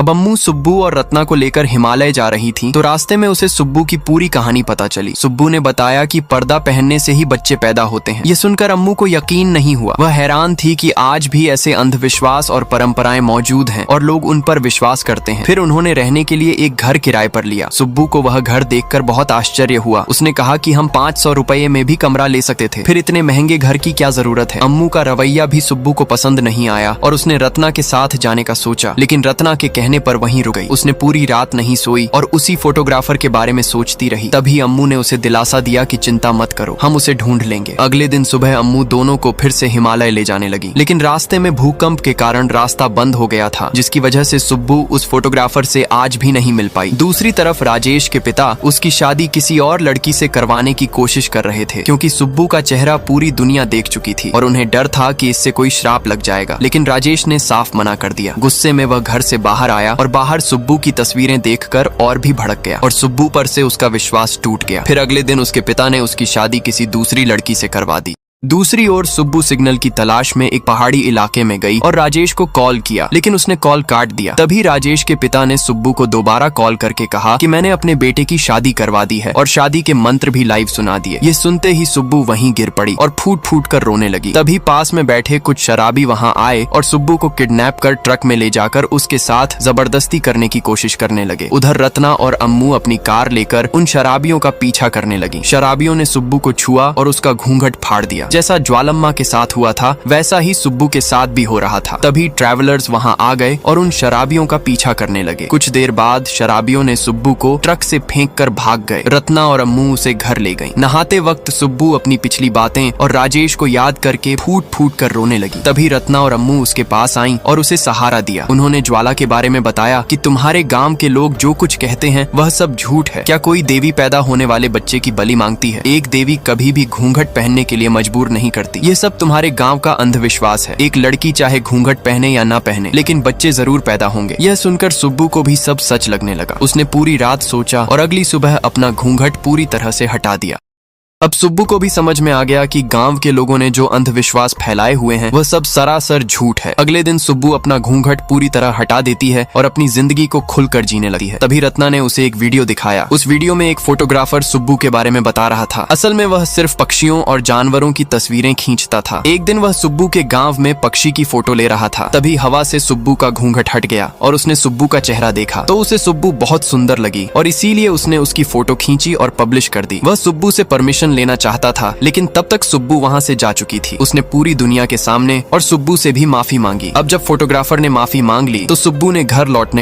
अब अम्मू सुब्बू और रत्ना को लेकर हिमालय जा रही थी तो रास्ते में उसे सुब्बू की पूरी कहानी पता चली। सुब्बू ने बताया कि पर्दा पहनने से ही बच्चे पैदा होते हैं। ये सुनकर अम्मू को यकीन नहीं हुआ। वह हैरान थी कि आज भी ऐसे अंधविश्वास और परंपराएं मौजूद हैं और लोग उन पर विश्वास करते हैं। फिर उन्होंने रहने के लिए एक घर किराए पर लिया। सुब्बू को वह घर देखकर बहुत आश्चर्य हुआ। उसने कहा कि हम 500 रुपये में भी कमरा ले सकते थे, फिर इतने महंगे घर की क्या जरूरत है। अम्मू का रवैया भी सुब्बू को पसंद नहीं आया और उसने रत्ना के साथ जाने का सोचा, लेकिन रत्ना के कहने पर वहीं रुक गई। उसने पूरी रात नहीं सोई और उसी फोटोग्राफर के बारे में सोचती रही। तभी अम्मू ने उसे दिलासा दिया कि चिंता मत करो, हम उसे ढूंढ लेंगे। अगले दिन सुबह अम्मू दोनों को फिर से हिमालय ले जाने लगी, लेकिन रास्ते में भूकंप के कारण रास्ता बंद हो गया था, जिसकी वजह से सुब्बू उस फोटोग्राफर से आज भी नहीं मिल पाई। दूसरी तरफ राजेश के पिता उसकी शादी किसी और लड़की से करवाने की कोशिश कर रहे थे, क्योंकि सुब्बू का चेहरा पूरी दुनिया देख चुकी थी और उन्हें डर था कि इससे कोई श्राप लग जाएगा। लेकिन राजेश ने साफ मना कर दिया। गुस्से में वह घर से बाहर आया और बाहर सुब्बू की तस्वीरें देखकर और भी भड़क गया और सुब्बू पर से उसका विश्वास टूट गया। फिर अगले दिन उसके पिता ने उसकी शादी किसी दूसरी लड़की से करवा दी। दूसरी ओर सुब्बू सिग्नल की तलाश में एक पहाड़ी इलाके में गई और राजेश को कॉल किया, लेकिन उसने कॉल काट दिया। तभी राजेश के पिता ने सुब्बू को दोबारा कॉल करके कहा कि मैंने अपने बेटे की शादी करवा दी है और शादी के मंत्र भी लाइव सुना दिए। ये सुनते ही सुब्बू वहीं गिर पड़ी और फूट फूट कर रोने लगी। तभी पास में बैठे कुछ शराबी वहां आए और सुब्बू को किडनैप कर ट्रक में ले जाकर उसके साथ जबरदस्ती करने की कोशिश करने लगे। उधर रत्ना और अम्मू अपनी कार लेकर उन शराबियों का पीछा करने लगी। शराबियों ने सुब्बू को छुआ और उसका घूंघट फाड़ दिया। जैसा ज्वालम्मा के साथ हुआ था वैसा ही सुब्बू के साथ भी हो रहा था। तभी ट्रैवलर्स वहां आ गए और उन शराबियों का पीछा करने लगे। कुछ देर बाद शराबियों ने सुब्बू को ट्रक से फेंक कर भाग गए। रत्ना और अम्मू उसे घर ले गईं। नहाते वक्त सुब्बू अपनी पिछली बातें और राजेश को याद करके फूट फूट कर रोने लगी। तभी रत्ना और अम्मू उसके पास आईं और उसे सहारा दिया। उन्होंने ज्वाला के बारे में बताया कि तुम्हारे गांव के लोग जो कुछ कहते हैं वह सब झूठ है। क्या कोई देवी पैदा होने वाले बच्चे की बलि मांगती है? एक देवी कभी भी घूंघट पहनने के लिए मजबूर नहीं करती। ये सब तुम्हारे गांव का अंधविश्वास है। एक लड़की चाहे घूंघट पहने या ना पहने, लेकिन बच्चे जरूर पैदा होंगे। यह सुनकर सुब्बू को भी सब सच लगने लगा। उसने पूरी रात सोचा और अगली सुबह अपना घूंघट पूरी तरह से हटा दिया। अब सुब्बू को भी समझ में आ गया कि गांव के लोगों ने जो अंधविश्वास फैलाए हुए हैं वह सब सरासर झूठ है। अगले दिन सुब्बू अपना घूंघट पूरी तरह हटा देती है और अपनी जिंदगी को खुलकर जीने लगती है। तभी रत्ना ने उसे एक वीडियो दिखाया। उस वीडियो में एक फोटोग्राफर सुब्बू के बारे में बता रहा था। असल में वह सिर्फ पक्षियों और जानवरों की तस्वीरें खींचता था। एक दिन वह सुब्बू के गाँव में पक्षी की फोटो ले रहा था। तभी हवा से सुब्बू का घूंघट हट गया और उसने सुब्बू का चेहरा देखा तो उसे सुब्बू बहुत सुंदर लगी और इसीलिए उसने उसकी फोटो खींची और पब्लिश कर दी। वह सुब्बू से परमिशन लेना चाहता था, लेकिन तब तक सुब्बू वहां से जा चुकी थी। उसने पूरी दुनिया के सामने और सुब्बू से भी माफी मांगी। अब जब फोटोग्राफर ने माफी मांग ली तो सुब्बू ने घर लौटने